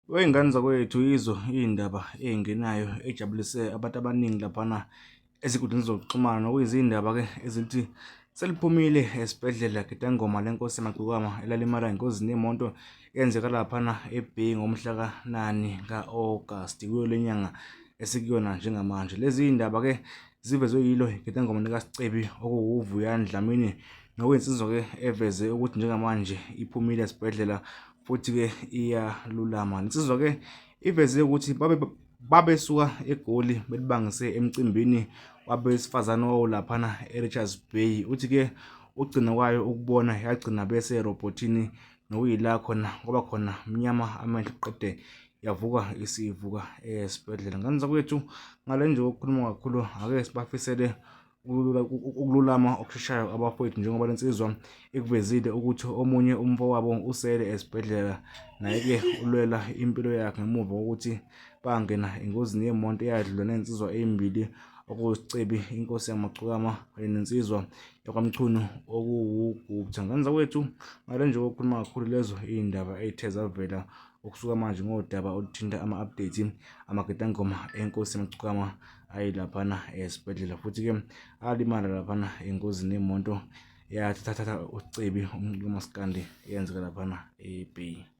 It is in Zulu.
Wey'ngane zakwethu yizo iy'ndaba ey'ngenayo ey'jabulise abantu abaningi laphana ezinkundleni zokuxhumana. Okuyizindaba-ke ezithi seliphumile esibhedlela Gedangoma lenkosi yamagcikwane elalimala engozini yemoto eyenzeka laphana eBay ngomhla ka-9 ka-August kuyo le nyanga esikuyona njengamanje. Lezi y'ndaba-ke zivezwe yilo igedangoma likaSicebi okuwuVuyani Dlamini, nokuyinsizwa-ke eveze ukuthi njengamanje iphumile esibhedlela futhi-ke iyalulama. Le nsizwa-ke iveze ukuthi babesuka eGoli belibangise emcimbini wabesifazane owawulaphana eRichards Bay. Uthi-ke ugcina kwayo ukubona yagcina bese erobhothini, nokuyila khona kwaba khona mnyama amehlo qede yavuka isivuka esibhedlela. Ngane zakwethu, ngale nje ukukhuluma kakhulu, ake sibafisele ukululama okusheshayo abafowethu, njengoba le nsizwa ikuvezile ukuthi omunye umfowabo usele esibhedlela, naye-ke ulwela impilo yakhe ngemuva kokuthi bangena engozini yemoto eyadlula ney'nsizwa ey'mbili okuwuSicebi inkosi yamagcikama kanye nensizwa yakwaMchunu okuwuGupta. Ngane zakwethu, ngale nje ukukhuluma kakhulu, lezo iy'ndaba ey'the zavela ukusuka manje ngodaba oluthinta ama-update amagedangoma enkosi yamagcikama ayilaphana esibhedlela, futhi-ke alimala laphana engozini yemoto yathatha uSicebi umaskandi eyenzeka laphana eBay.